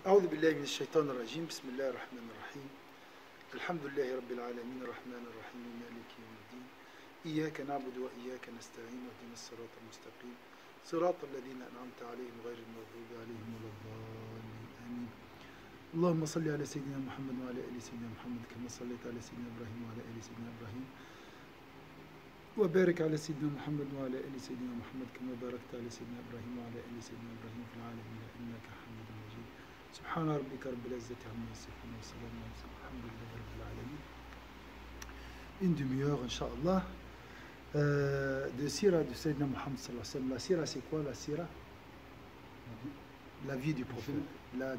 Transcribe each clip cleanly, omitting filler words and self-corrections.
أعوذ بالله من الشيطان الرجيم بسم الله الرحمن الرحيم الحمد لله رب العالمين الرحمن الرحيم مالك يوم الدين إياك نعبد وإياك نستعين اهدنا الصراط المستقيم صراط الذين أنعمت عليهم غير المغضوب عليهم ولا الضالين آمين اللهم صل على سيدنا محمد وعلى آل سيدنا محمد كما صليت على سيدنا إبراهيم وعلى آل سيدنا إبراهيم وبارك على سيدنا محمد وعلى آل سيدنا محمد كما باركت على سيدنا إبراهيم وعلى آل سيدنا إبراهيم في العالمين إنك حميد مجيد سبحان ربك رب العزة عما يصفون وسلام على المرسلين الحمد لله رب العالمين. Une demi-heure, Inch'Allah, de Sira de Sayyidina Muhammad sallallahu alayhi wa sallam. La Sira, c'est quoi la Sira? La vie du prophète, la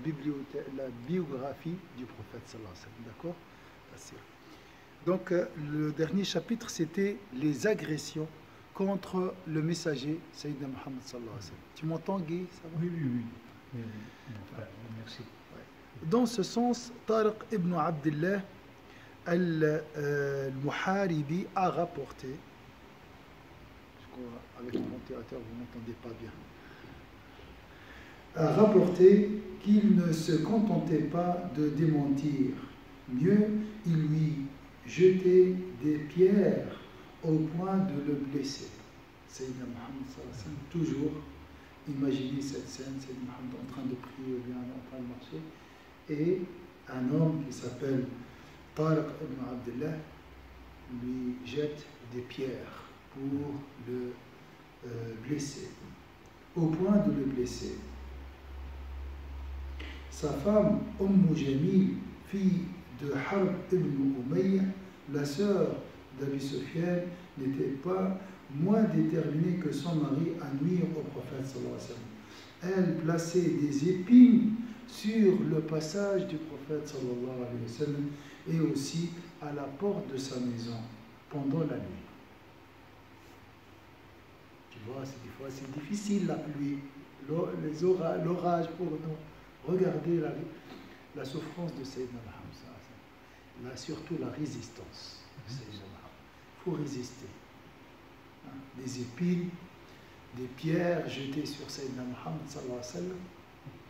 biographie du prophète sallallahu alayhi wa sallam, d'accord? La Sira. Donc, le dernier chapitre, c'était les agressions contre le messager Sayyidina Muhammad sallallahu alayhi wa sallam. Tu m'entends, Guy? Ça va? Oui, oui, oui. Merci. Dans ce sens, Tariq ibn Abdullah al-Muharibi a rapporté, je crois avec le ventilateur vous n'entendez pas bien, a rapporté qu'il ne se contentait pas de démentir, mieux il lui jetait des pierres au point de le blesser. Sayyidina Muhammad sallallahu alayhi wa sallam, toujours imaginez cette scène, c'est Muhammad en train de prier ou bien en train de marcher, et un homme qui s'appelle Tariq ibn Abdullah lui jette des pierres pour le blesser, au point de le blesser. Sa femme, Jamil, fille de Harb ibn Umayya, la sœur d'Abi Sufyan, n'était pas moins déterminée que son mari à nuire au prophète sallallahu alayhi wa sallam. Elle plaçait des épines sur le passage du prophète sallallahu alayhi wa sallam et aussi à la porte de sa maison pendant la nuit. Tu vois, des fois c'est difficile la pluie, l'orage pour nous. Regardez la souffrance de Sayyidina Muhammad sallallahu alayhi wa sallam. Là, surtout la résistance de Sayyidina Muhammad. Il faut résister. Des épines, des pierres jetées sur Sayyidina Muhammad sallallahu alayhi wa sallam,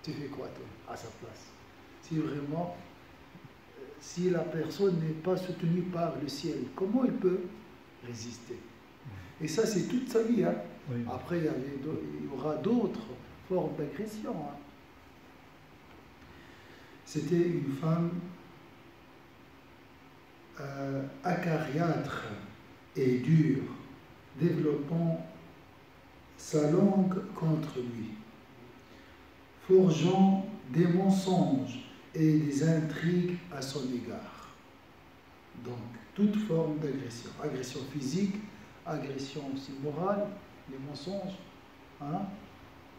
tu fais quoi toi à sa place? Si vraiment, si la personne n'est pas soutenue par le ciel, comment il peut résister? Et ça c'est toute sa vie. Hein? Oui. Après il y aura d'autres formes d'agression. Hein? C'était une femme acariâtre et dure, développant sa langue contre lui, forgeant des mensonges et des intrigues à son égard. Donc, toute forme d'agression, agression physique, agression aussi morale, les mensonges, hein?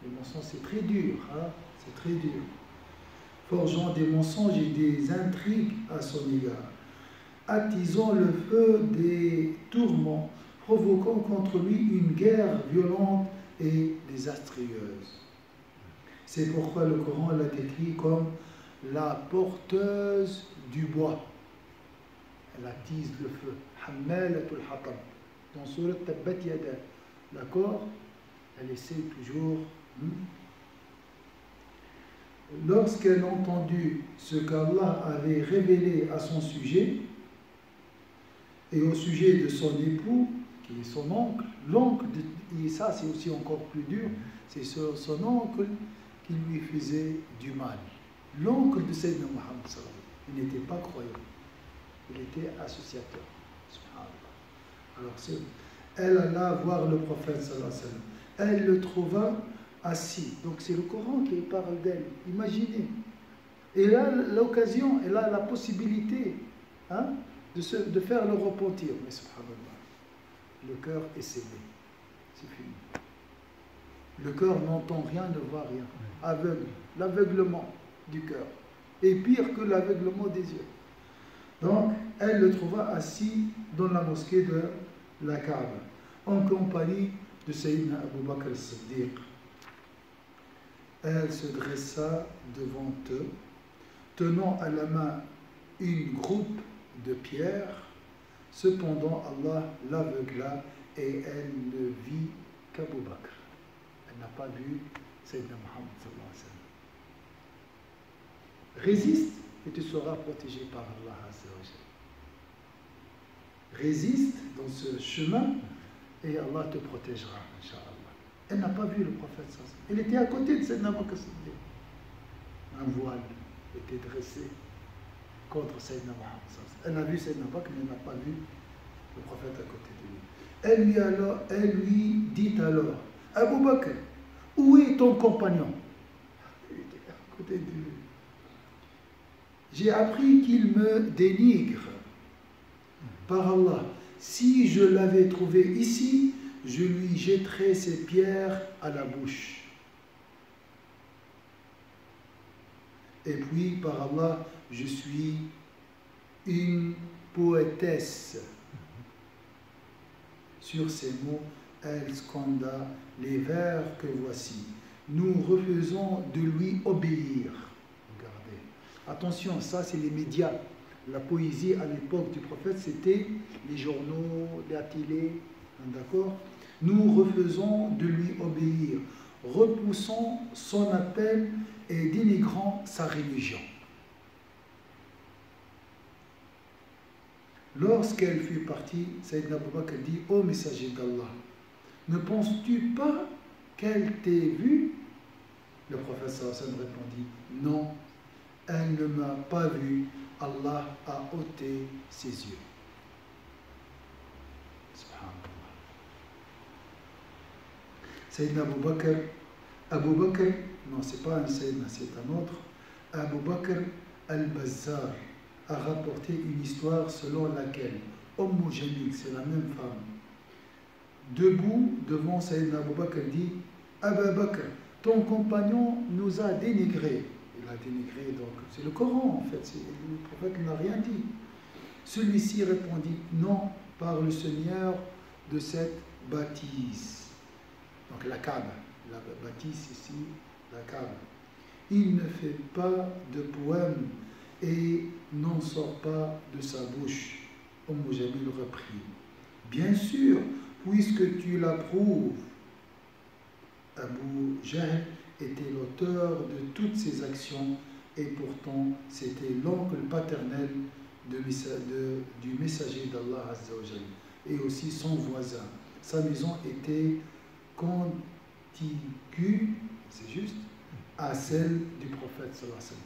Les mensonges c'est très dur, hein? C'est très dur. Forgeant des mensonges et des intrigues à son égard, attisant le feu des tourments, provoquant contre lui une guerre violente et désastreuse. C'est pourquoi le Coran l'a décrit comme la porteuse du bois. Elle attise le feu. Hammalatul hatab. Dans Surat Tabbat Yada. D'accord? Elle essaie toujours. Lorsqu'elle entendit ce qu'Allah avait révélé à son sujet et au sujet de son époux, qui est son oncle, et ça c'est aussi encore plus dur, c'est son oncle qui lui faisait du mal. L'oncle de Sayyidina Muhammad sallallahu alayhi wa sallam, il n'était pas croyant, il était associateur. Alors elle alla voir le prophète sallallahu alayhi wa sallam, elle le trouva assis, donc c'est le Coran qui parle d'elle, imaginez. Et elle a l'occasion, elle a la possibilité hein, de faire le repentir, mais subhanallah, le cœur est scellé, c'est fini. Le cœur n'entend rien, ne voit rien, aveugle, l'aveuglement du cœur est pire que l'aveuglement des yeux. Donc elle le trouva assis dans la mosquée de la Kaaba en compagnie de Sayyidina Abu Bakr as-Siddiq. Elle se dressa devant eux, tenant à la main une groupe de pierres. Cependant, Allah l'aveugla et elle ne vit qu'Abu Bakr. Elle n'a pas vu Sayyidina Muhammad sallallahu alayhi wa sallam. Résiste et tu seras protégé par Allah Azza wa Jalla. Résiste dans ce chemin et Allah te protégera, Inch'Allah. Elle n'a pas vu le prophète sallallahu alayhi wa sallam. Elle était à côté de Sayyidina Abu Bakr Siddiq. Un voile était dressé contre Sayyidina Muhammad sallallahu alayhi wa sallam. Elle a vu Sayyidina Abu Bakr, mais elle n'a pas vu le prophète à côté de lui. Elle lui dit alors, Abu Bakr, où est ton compagnon? Il était à côté de lui. J'ai appris qu'il me dénigre. Par Allah, si je l'avais trouvé ici, je lui jetterais ces pierres à la bouche. Et puis, par Allah, je suis une poétesse. Sur ces mots, elle sconda les vers que voici. Nous refusons de lui obéir. Regardez. Attention, ça c'est les médias. La poésie à l'époque du prophète, c'était les journaux, la télé. D'accord? Nous refusons de lui obéir, repoussons son appel et dénigrant sa religion. Lorsqu'elle fut partie, Sayyidina Abu Bakr dit, ô messager d'Allah, ne penses-tu pas qu'elle t'ait vu? Le prophète sallallahu alayhi wa sallam répondit, non, elle ne m'a pas vu, Allah a ôté ses yeux. Subhanallah. Sayyidina Abu Bakr, non, c'est pas un Sayyidina, c'est un autre, Abu Bakr al-Bazzar a rapporté une histoire selon laquelle Jamil, c'est la même femme, debout devant Sayyidina Abu Bakr dit, Abu Bakr, ton compagnon nous a dénigrés. Il a dénigré, donc c'est le Coran en fait, le prophète n'a rien dit. Celui-ci répondit, non, par le Seigneur de cette bâtisse. Donc la Kaaba, la bâtisse ici, la Kaaba. Il ne fait pas de poème et n'en sort pas de sa bouche. Jamil reprit. Bien sûr, puisque tu l'approuves. Abu Jahl était l'auteur de toutes ces actions et pourtant c'était l'oncle paternel du messager d'Allah Azza wa Jalla et aussi son voisin. Sa maison était contiguë, c'est juste, à celle du prophète sallallahu alayhi wa sallam.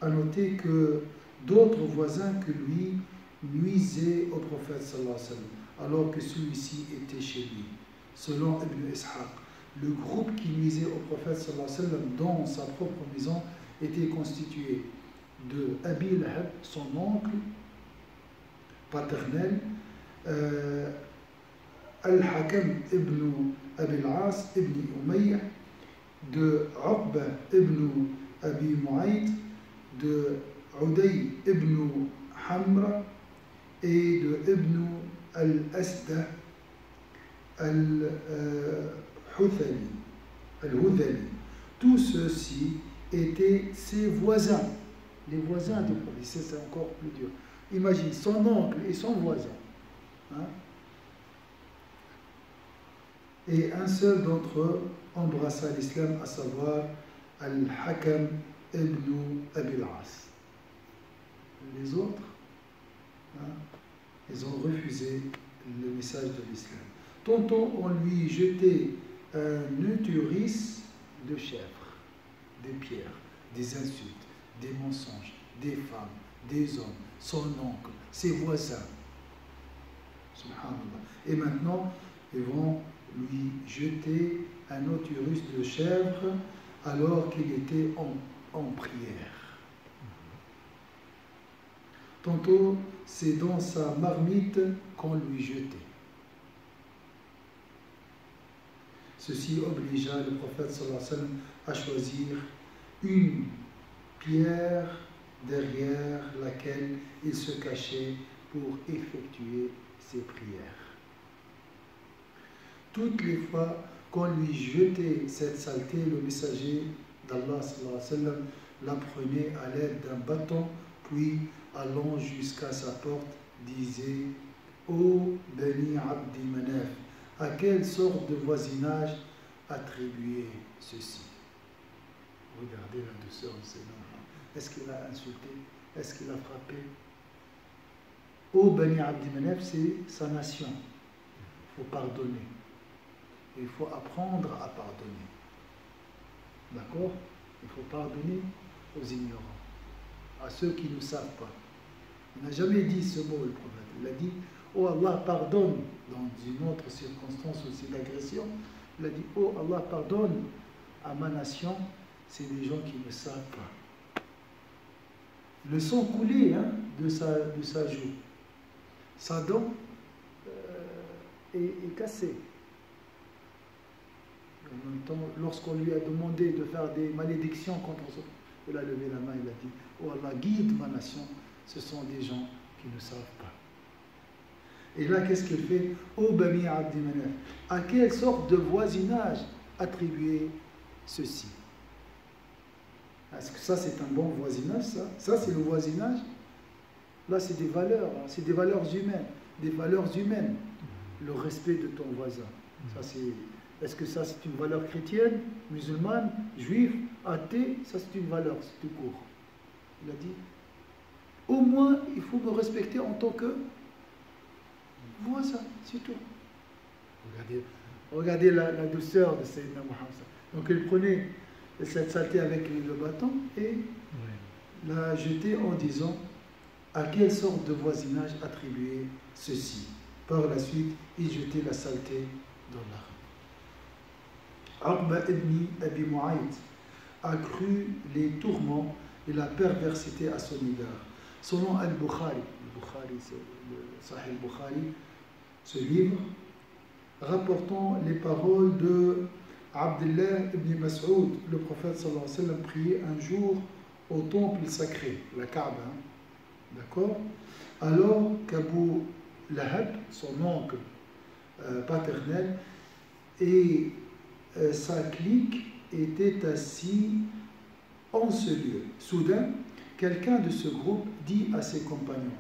À noter que d'autres voisins que lui nuisaient au prophète sallallahu alayhi wa sallam, alors que celui-ci était chez lui. Selon Ibn Ishaq, le groupe qui nuisait au prophète sallallahu alayhi wa sallam dans sa propre maison était constitué de Abi Lahab, son oncle paternel, Al-Hakam ibn Abi al-As ibn Umayya, de Uqba ibn Abi Mu'ayt, de Uday ibn Hamra et de Ibn al-Asda al-Hudhali. Tous ceux-ci étaient ses voisins. Les voisins de police, c'est encore plus dur. Imagine son oncle et son voisin. Hein? Et un seul d'entre eux embrassa l'islam, à savoir Al-Hakam ibn Abi al-As. Les autres, hein, ils ont refusé le message de l'islam. Tantôt on lui jetait un utéris de chèvre, des pierres, des insultes, des mensonges, des femmes, des hommes, son oncle, ses voisins. Subhanallah. Et maintenant, ils vont lui jeter un utéris de chèvre alors qu'il était en prière. Tantôt, c'est dans sa marmite qu'on lui jetait. Ceci obligea le prophète sallallahu alayhi wa sallam à choisir une pierre derrière laquelle il se cachait pour effectuer ses prières. Toutes les fois qu'on lui jetait cette saleté, le messager d'Allah sallallahu alayhi wa sallam la prenait à l'aide d'un bâton, puis allant jusqu'à sa porte, disait « Ô Bani Abdi Manaf, à quelle sorte de voisinage attribuer ceci ?» Vous Regardez la douceur de Sayyidina Muhammad. Est-ce qu'il a insulté? Est-ce qu'il a frappé? Au Bani Abdi Manaf, c'est sa nation. Il faut pardonner. Il faut apprendre à pardonner. D'accord? Il faut pardonner aux ignorants, à ceux qui ne savent pas. Il n'a jamais dit ce mot, le prophète. Il a dit, oh Allah, pardonne, dans une autre circonstance aussi d'agression. Il a dit, oh Allah, pardonne à ma nation, c'est des gens qui ne savent pas. Le sang coulait de sa joue. Sa dent est cassée. En même temps, lorsqu'on lui a demandé de faire des malédictions contre son... Il a levé la main, il a dit, oh Allah, guide ma nation, ce sont des gens qui ne savent pas. Et là, qu'est-ce qu'il fait? Ô Bani Abdi Manaf, à quelle sorte de voisinage attribuer ceci? Est-ce que ça, c'est un bon voisinage, ça? Ça, c'est le voisinage? Là, c'est des valeurs, c'est des valeurs humaines, des valeurs humaines. Le respect de ton voisin. Ça, c'est... Est-ce que ça, c'est une valeur chrétienne, musulmane, juive, athée? Ça, c'est une valeur, c'est tout court. Il a dit, au moins, il faut me respecter en tant que voisin, c'est tout. Regardez la douceur de Sayyidina Muhammad. Donc, il prenait cette saleté avec le bâton et l'a jeté en disant à quelle sorte de voisinage attribuer ceci. Par la suite, il jetait la saleté dans la rue. Uqba ibn Abi Mu'ayt a cru les tourments et la perversité à son égard. Selon Al-Bukhari, c'est le Sahih Bukhari, ce livre, rapportant les paroles de Abdullah ibn Mas'ud, le prophète sallallahu alayhi wa sallam priait un jour au temple sacré, la Kaaba, d'accord? Alors qu'Abu Lahab, son oncle paternel, et sa clique étaient assis en ce lieu. Soudain, quelqu'un de ce groupe dit à ses compagnons,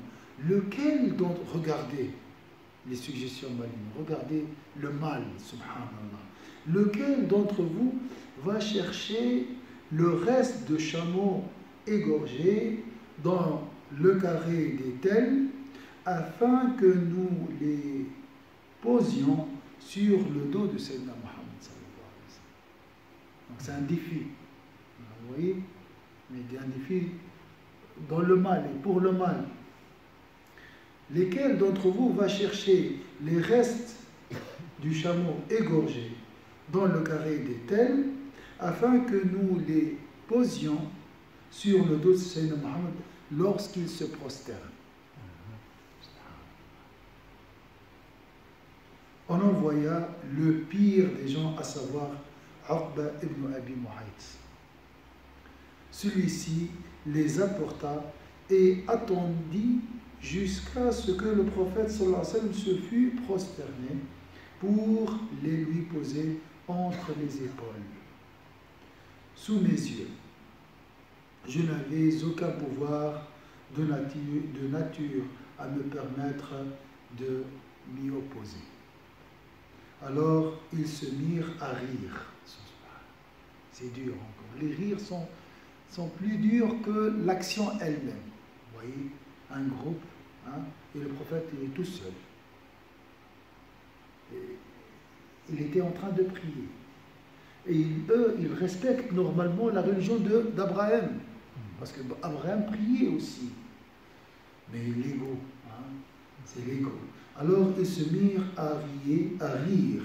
lequel d'entre... Regardez les suggestions malignes, regardez le mal, subhanallah. Lequel d'entre vous va chercher le reste de chameaux égorgés dans le carré des tels afin que nous les posions sur le dos de Sayyidina Muhammad? Donc c'est un défi, vous voyez, mais un défi dans le mal et pour le mal. Lesquels d'entre vous va chercher les restes du chameau égorgé dans le carré des tels afin que nous les posions sur le dos de Sayyidina Muhammad lorsqu'il se prosterne? On envoya le pire des gens, à savoir Uqba ibn Abi Mu'ayt. Celui-ci les apporta et attendit jusqu'à ce que le prophète sallallahu alayhi wa sallam se fût prosterné pour les lui poser entre les épaules. Sous mes yeux, je n'avais aucun pouvoir de nature à me permettre de m'y opposer. Alors ils se mirent à rire. C'est dur encore. Les rires sont plus durs que l'action elle-même. Vous voyez, un groupe, et le prophète il est tout seul. Et il était en train de prier. Et eux, ils respectent normalement la religion d'Abraham. Parce qu'Abraham priait aussi. Mais l'ego, c'est l'ego. Alors ils se mirent à rire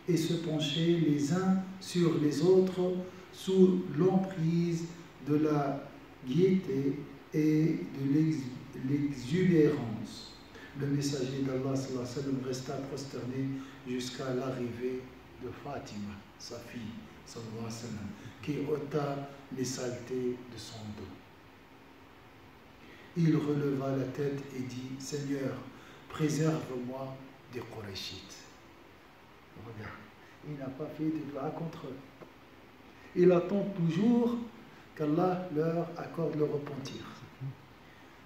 et se pencher les uns sur les autres sous l'emprise de la gaieté et de l'exubérance. Le messager d'Allah sallallahu alayhi wa sallam resta prosterné jusqu'à l'arrivée de Fatima, sa fille, sallallahu alayhi wa sallam, qui ôta les saletés de son dos. Il releva la tête et dit, Seigneur, préserve-moi des Qurayshites. Regarde, il n'a pas fait de dua contre eux. Il attend toujours qu'Allah leur accorde le repentir.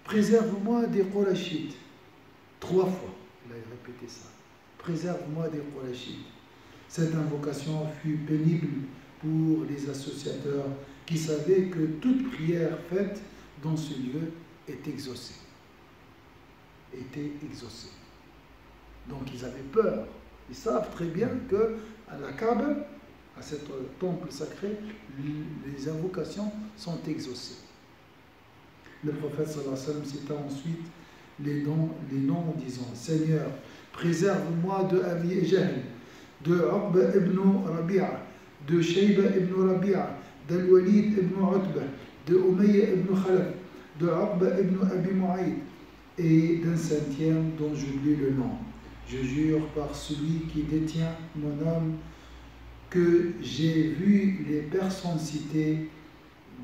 Préserve-moi des Qurayshites. 3 fois, il a répété ça. Préserve-moi des Qurayshites. Cette invocation fut pénible pour les associateurs qui savait que toute prière faite dans ce lieu est exaucée. Était exaucée. Donc ils avaient peur. Ils savent très bien que à la Kaaba, à cet temple sacré, les invocations sont exaucées. Le prophète sallallahu alayhi wa sallam cita ensuite les noms en disant: Seigneur, préserve-moi de Abi Jahl, de Uqba ibn Rabi'a, de Shayba ibn Rabi'a, d'Al-Walid ibn Utbah, de Umayya ibn Khalaf, de Uqba ibn Abi Mu'ayd, et d'un cinquième dont j'oublie le nom. Je jure par celui qui détient mon âme que j'ai vu les personnes citées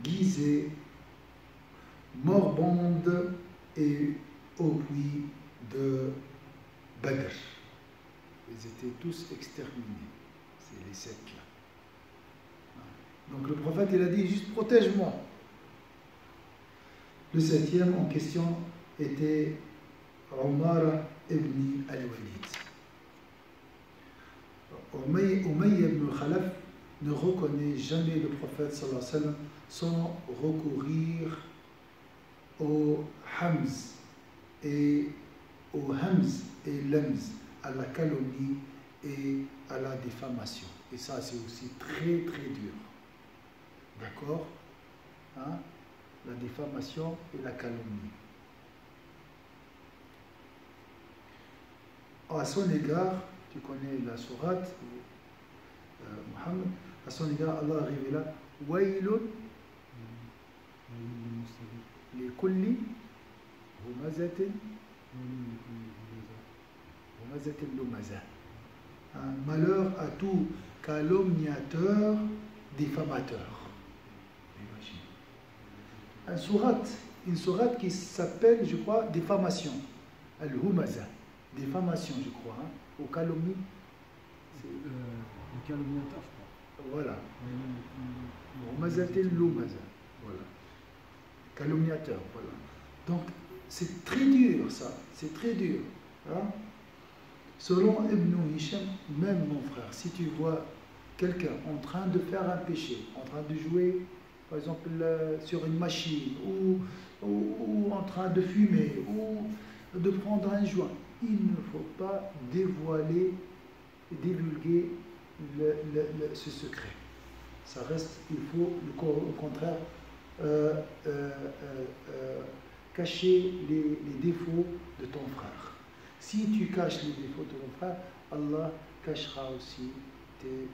guisées, moribondes et au puits de Badr. Ils étaient tous exterminés. C'est les 7 là. Donc le prophète il a dit juste protège-moi. Le 7e en question était Umara ibn al-Walid. Umayya ibn Khalaf ne reconnaît jamais le prophète sallallahu alayhi wa sallam sans recourir au Hamz et l'Hamz, à la calomnie et à la diffamation. Et ça c'est aussi très très dur. D'accord, hein? La diffamation et la calomnie. À son égard, tu connais la sourate, Muhammad, à son égard, Allah a révélé Waylun li kulli humazatin lumaza. Un malheur à tout calomniateur, diffamateur. Une sourate qui s'appelle, je crois, diffamation. Al-Humaza. Diffamation, je crois, hein, ou calomnie. Le calomniateur, je crois. Voilà. Humazatil lumaza. Voilà. Calomniateur, voilà. Donc, c'est très dur, ça. C'est très dur. Hein? Selon Ibn Hisham, même mon frère, si tu vois quelqu'un en train de faire un péché, en train de jouer, par exemple, sur une machine, ou en train de fumer, ou de prendre un joint, il ne faut pas dévoiler, divulguer ce secret. Ça reste, il faut au contraire cacher les défauts de ton frère. Si tu caches les défauts de ton frère, Allah cachera aussi tes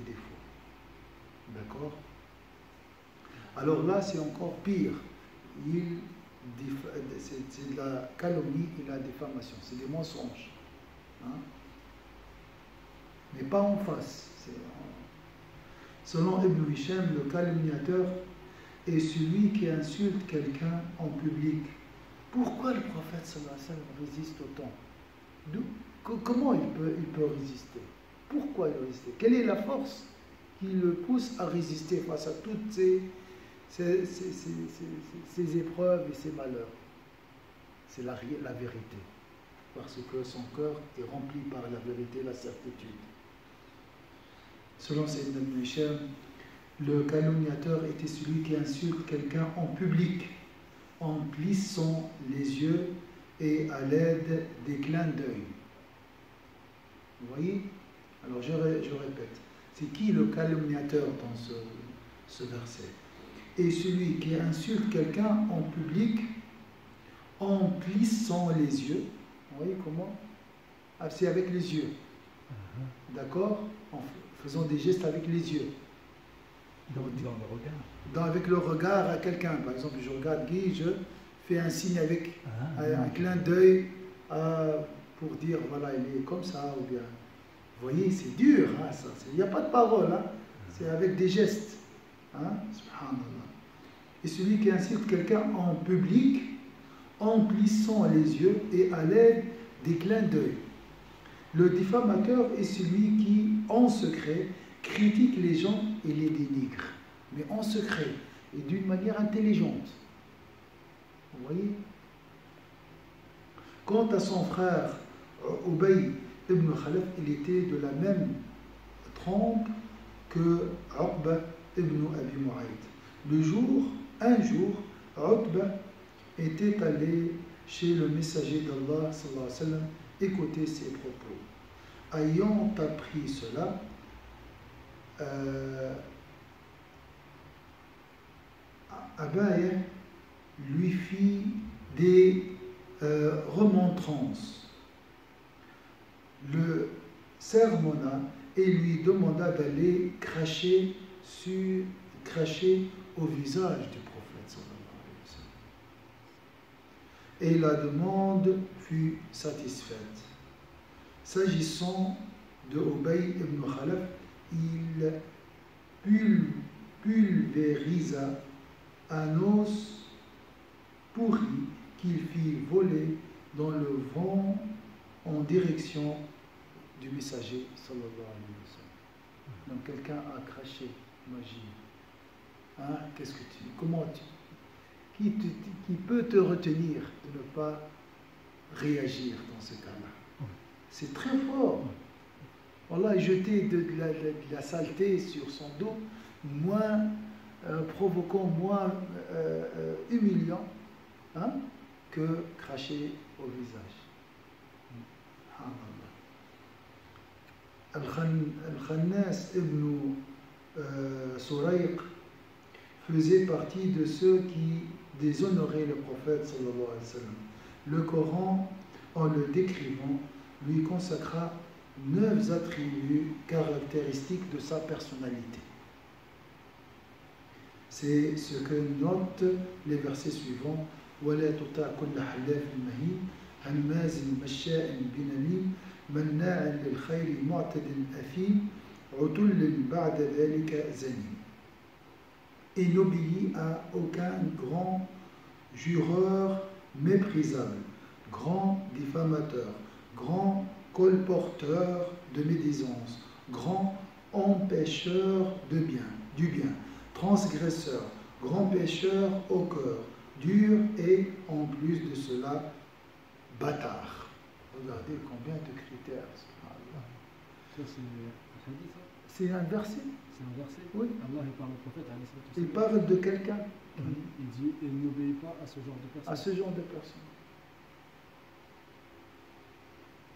défauts. D'accord? Alors là, c'est encore pire. C'est de la calomnie et la diffamation. C'est des mensonges. Hein? Mais pas en face. Selon Ibn Hisham, le calomniateur est celui qui insulte quelqu'un en public. Pourquoi le prophète sallallahu alayhi wa sallam résiste autant? Comment il peut résister? Pourquoi il résiste? Quelle est la force qui le pousse à résister face à toutes ces épreuves et ces malheurs? C'est la vérité. Parce que son cœur est rempli par la vérité, la certitude. Selon Sayyidina Ibn Hisham, le calomniateur était celui qui insulte quelqu'un en public, en plissant les yeux et à l'aide des clins d'œil. Vous voyez? Alors je répète, c'est qui le calomniateur dans ce verset? Et celui qui insulte quelqu'un en public en plissant les yeux. Vous voyez comment? Ah, c'est avec les yeux. D'accord? En faisant des gestes avec les yeux. Dans le regard. Avec le regard à quelqu'un. Par exemple, je regarde Guy, je fais un signe avec un clin d'œil pour dire, voilà, il est comme ça, ou bien. Vous voyez, c'est dur, hein, ça. Il n'y a pas de parole, hein. C'est avec des gestes. Hein? Subhanallah. Et celui qui insulte quelqu'un en public, en plissant les yeux et à l'aide des clins d'œil. Le diffamateur est celui qui, en secret, critique les gens et les dénigre. Mais en secret et d'une manière intelligente. Vous voyez? Quant à son frère, Ubay ibn Khalaf, il était de la même trempe que Uqba ibn Abi Mu'ayt. Un jour, Utba était allé chez le messager d'Allah, sallallahu alayhi wa sallam, écouter ses propos. Ayant appris cela, Abaya lui fit des remontrances, le sermonna et lui demanda d'aller cracher au visage du prophète sallallahu alayhi wa sallam. Et la demande fut satisfaite. S'agissant de Ubay ibn Khalaf, il pulvérisa un os pourri qu'il fit voler dans le vent en direction du messager sallallahu alayhi wa sallam. Donc quelqu'un a craché, imagine. Hein? Qui peut te retenir de ne pas réagir dans ce cas-là? C'est très fort. Voilà, jeter de la saleté sur son dos, moins provoquant, moins humiliant, hein, que cracher au visage. Al-Khannas ibn Surayq faisait partie de ceux qui déshonoraient le prophète sallallahu alayhi wa sallam. Le Coran, en le décrivant, lui consacra 9 attributs caractéristiques de sa personnalité. C'est ce que notent les versets suivants. وَلَا تُطِعْ كُلَّ حَلَّافٍ مَهِينٍ هَمَّازٍ مَّشَّاءٍ بِنَمِيمٍ مَّنَّاعٍ لِلْخَيْرِ مُعْتَدٍ أَثِيمٍ عُتُلٍّ بَعْدَ ذَلِكَ زَنِيمٍ. Et n'obéit à aucun grand jureur méprisable, grand diffamateur, grand colporteur de médisance, grand empêcheur du bien, transgresseur, grand pécheur au cœur, dur et en plus de cela, bâtard. Regardez combien de critères. Ça, c'est un verset. C'est un verset. Oui. Allah il parle au prophète. Il parle de quelqu'un. Il dit il n'obéit pas à ce genre de personne. À ce genre de personne.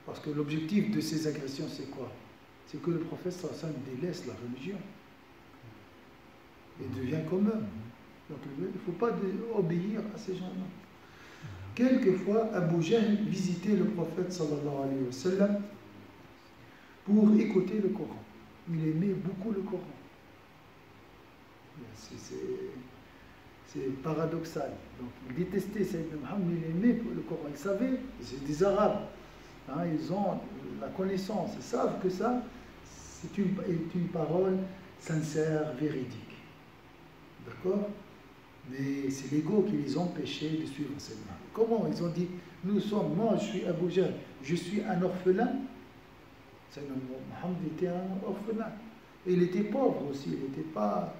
Parce que l'objectif de ces agressions, c'est quoi? C'est que le prophète sallallahu alayhi wa sallam délaisse la religion et devient comme eux. Donc il ne faut pas obéir à ces gens-là. Quelquefois, Abu Jahl visitait le prophète sallallahu alayhi wa sallam pour écouter le Coran. Il aimait beaucoup le Coran. C'est paradoxal. Donc il détestait Sayyidina Muhammad, mais il aimait le Coran. Il savait, c'est des Arabes. Hein, ils ont la connaissance, ils savent que ça, c'est une parole sincère, véridique. D'accord? Mais c'est l'ego qui les empêchait de suivre cette main. Comment? Ils ont dit, moi je suis Abu Jahl, je suis un orphelin. Sayyidina Muhammad était un orphelin. Et il était pauvre aussi, il n'était pas...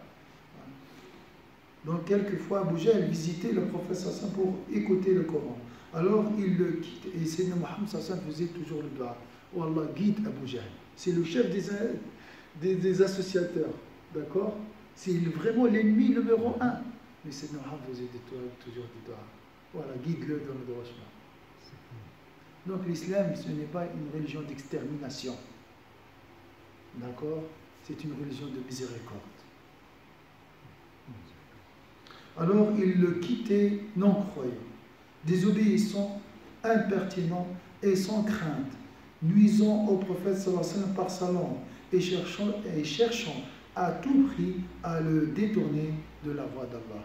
Donc quelquefois Abu Jahl visitait le prophète sallallahu alayhi wa sallam pour écouter le Coran. Alors il le quitte. Et Sayyidina Muhammad sallallahu alayhi wa sallam faisait toujours le dua. Oh Allah, guide Abu Jahl. C'est le chef des associateurs. D'accord? C'est vraiment l'ennemi numéro 1. Mais Sayyidina Muhammad faisait toujours du dua. Voilà, guide-le dans le droit chemin. Donc l'islam, ce n'est pas une religion d'extermination. D'accord? C'est une religion de miséricorde. Alors il le quittait non-croyant, désobéissant, impertinent et sans crainte, nuisant au prophète sallallahu alayhi wa sallam par sa langue et cherchant à tout prix à le détourner de la voie d'Allah.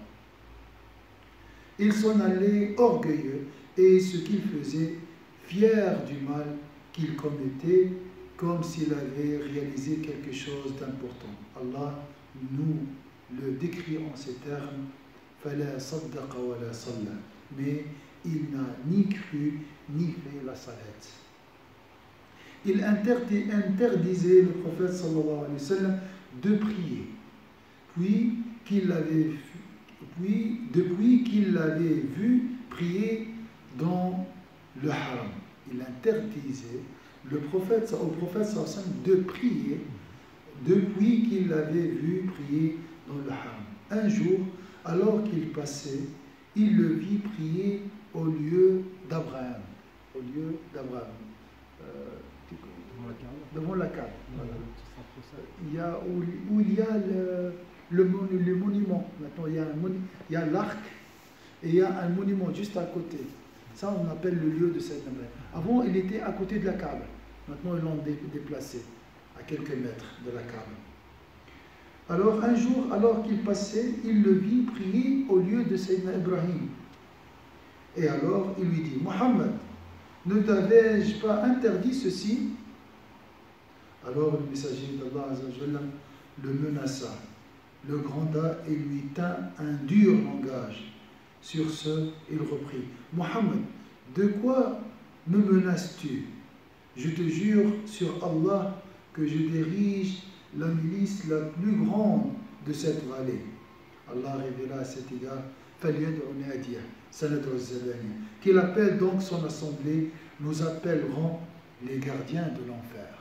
Il s'en allait orgueilleux et ce qu'il faisait, fier du mal qu'il commettait, comme s'il avait réalisé quelque chose d'important. Allah nous le décrit en ces termes. فَلَا صَدَّقَ وَلَا صَلَّى. Mais il n'a ni cru ni fait la salette. Il interdisait le prophète sallallahu alayhi wa sallam de prier. Depuis qu'il l'avait vu prier dans le haram, il interdisait au prophète sallallahu alayhi wa sallam de prier depuis qu'il l'avait vu prier dans le haram. Un jour, alors qu'il passait, il le vit prier au lieu d'Abraham. Au lieu d'Abraham. Devant la Kaaba. Voilà. Il y a, où il y a le monument. Maintenant, il y a l'arc et il y a un monument juste à côté. Ça, on appelle le lieu de Sayyidina Ibrahim. Avant, il était à côté de la Kaaba. Maintenant, ils l'ont déplacé à quelques mètres de la Kaaba. Alors, un jour, alors qu'il passait, il le vit prier au lieu de Sayyidina Ibrahim. Et alors, il lui dit, Mohammed, ne t'avais-je pas interdit ceci? Alors, le messager d'Allah Azzawajal le menaça, le gronda et lui tint un dur langage. Sur ce, il reprit, Mohammed, de quoi me menaces-tu? Je te jure sur Allah que je dirige la milice la plus grande de cette vallée. Allah révéla à cet égard, qu'il appelle donc son assemblée, nous appellerons les gardiens de l'enfer.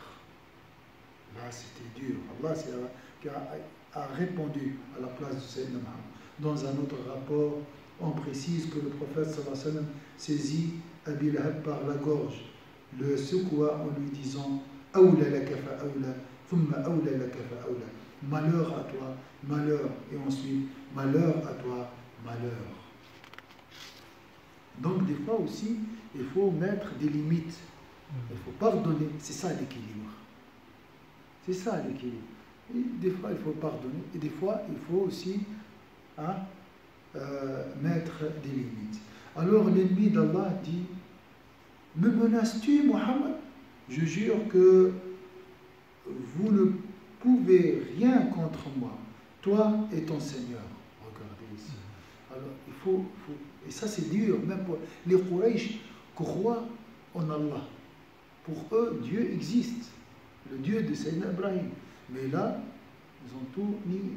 Là, c'était dur. Allah a répondu à la place de Sayyidina Muhammad. Dans un autre rapport, on précise que le prophète sallallahu alayhi wa sallam saisit Abi Lahab par la gorge, le secoua en lui disant Awla laka fa awla, thumma awla laka fa awla. Malheur à toi, malheur, et ensuite malheur à toi, malheur. Donc des fois aussi, il faut mettre des limites. Il faut pardonner, c'est ça l'équilibre. C'est ça l'équilibre. Et des fois, il faut pardonner, et des fois, il faut aussi mettre des limites. Alors l'ennemi d'Allah dit, me menaces-tu, Mohammed? Je jure que vous ne pouvez rien contre moi, toi et ton Seigneur. Regardez ici. Alors, il faut et ça c'est dur, même pour les Quraysh croient en Allah. Pour eux, Dieu existe, le Dieu de Sayyidina Ibrahim. Mais là, ils ont tout nié.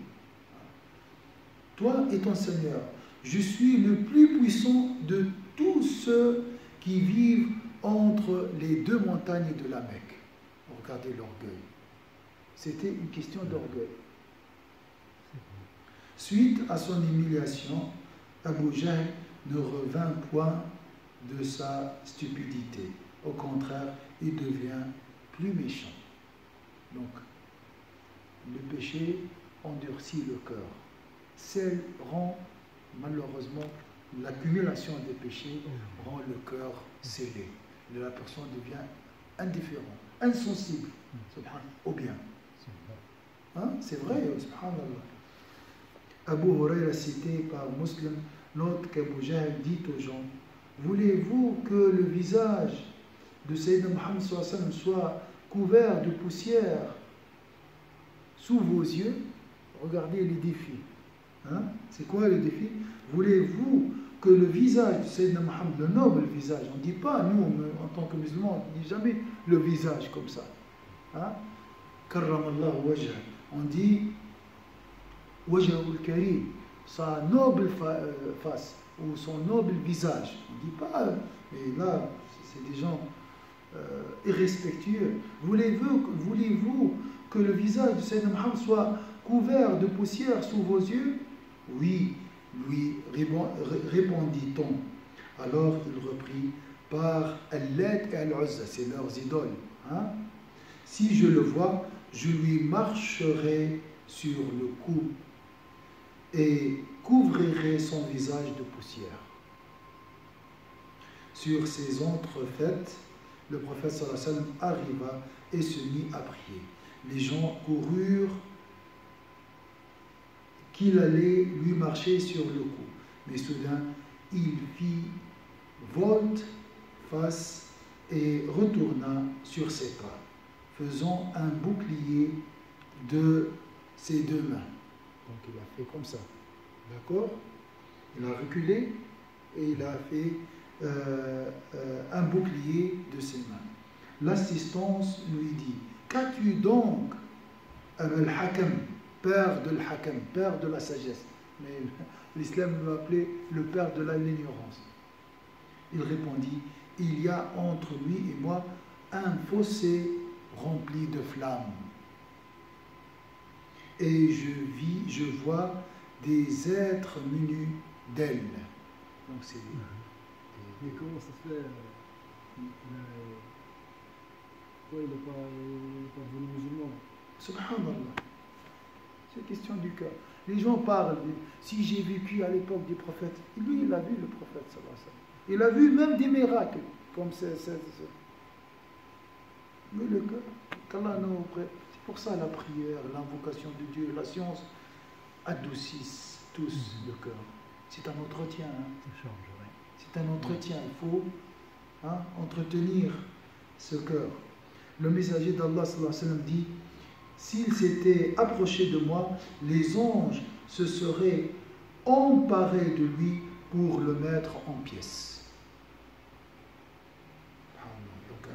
Toi et ton Seigneur, je suis le plus puissant de tous ceux qui vivent entre les deux montagnes de la Mecque. Regardez l'orgueil. C'était une question d'orgueil. Suite à son humiliation, Abu Jahl ne revint point de sa stupidité. Au contraire, il devient plus méchant. Donc, le péché endurcit le cœur. Celle rend, malheureusement, l'accumulation des péchés rend le cœur scellé. La personne devient indifférente, insensible au bien. Hein? C'est vrai, subhanallah. Abu Huraira cité par Muslim note qu'Abu Jahl dit aux gens, voulez-vous que le visage de Sayyidina Muhammad soit couvert de poussière sous vos yeux? Regardez les défis. Hein? C'est quoi le défi? Voulez-vous que le visage de Sayyidina Muhammad, le noble visage, on ne dit pas, nous, en tant que musulmans, on ne dit jamais le visage comme ça. Hein? Karramallahu wajha. On dit Wajhul Karim, sa noble face ou son noble visage. On ne dit pas, mais là, c'est des gens irrespectueux. Voulez-vous que le visage de Sayyidina Muhammad soit couvert de poussière sous vos yeux? Oui, lui répondit-on. Alors il reprit par Al-Lat et Al-Uzza, c'est leurs idoles. Hein? Si je le vois, je lui marcherai sur le cou et couvrirai son visage de poussière. Sur ces entrefaites, le prophète sallallahu alayhi wa sallam arriva et se mit à prier. Les gens coururent qu'il allait lui marcher sur le cou. Mais soudain, il fit volte-face et retourna sur ses pas, faisant un bouclier de ses deux mains. Donc il a fait comme ça. D'accord? Il a reculé et il a fait un bouclier de ses mains. L'assistance lui dit, qu'as-tu donc, Al-Hakam, père de l'Hakam, père de la sagesse? Mais l'islam l'a appelé le père de l'ignorance. Il répondit, il y a entre lui et moi un fossé rempli de flammes. et je vois des êtres munis d'ailes. Donc c'est Mais comment ça se fait pourquoi il n'est pas devenu musulman? Subhanallah. C'est question du cœur. Les gens parlent, si j'ai vécu à l'époque du prophète, lui il a vu le prophète sallallahu alayhi wa sallam. Il a vu même des miracles, comme c'est. Mais le cœur, qu'Allah nous prête. C'est pour ça la prière, l'invocation de Dieu, la science adoucissent tous le cœur. C'est un entretien. Hein. Ça change, ouais. C'est un entretien. Il faut entretenir ce cœur. Le messager d'Allah sallallahu alayhi wa sallam dit: s'il s'était approché de moi, les anges se seraient emparés de lui pour le mettre en pièces. Donc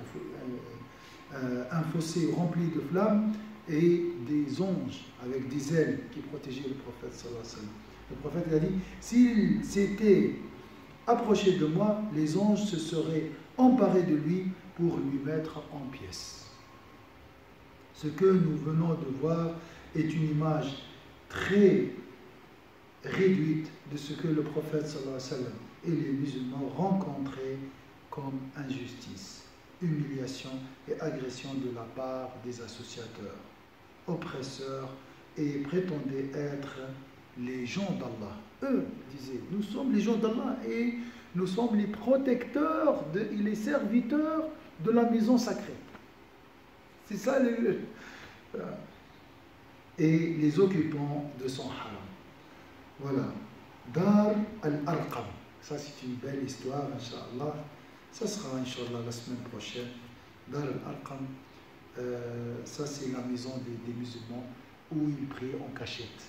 un fossé rempli de flammes et des anges avec des ailes qui protégeaient le prophète sallallahu alayhi wa sallam. Le prophète a dit: s'il s'était approché de moi, les anges se seraient emparés de lui pour lui mettre en pièces. Ce que nous venons de voir est une image très réduite de ce que le prophète sallallahu alayhi wa sallam et les musulmans rencontraient comme injustice, humiliation et agression de la part des associateurs, oppresseurs, et prétendaient être les gens d'Allah. Eux disaient: nous sommes les gens d'Allah et nous sommes les protecteurs et les serviteurs de la maison sacrée. C'est ça et les occupants de son haram. Voilà. Dar al-Arqam. Ça, c'est une belle histoire, Inch'Allah. Ça sera, Inch'Allah, la semaine prochaine. Dar al-Arqam, ça, c'est la maison des musulmans où ils prient en cachette.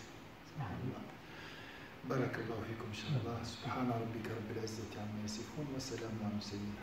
Barakallahu fikum, Inch'Allah. Subhana rabbika rabbil izzati amma yasifun wa salamun ala al-mursalin.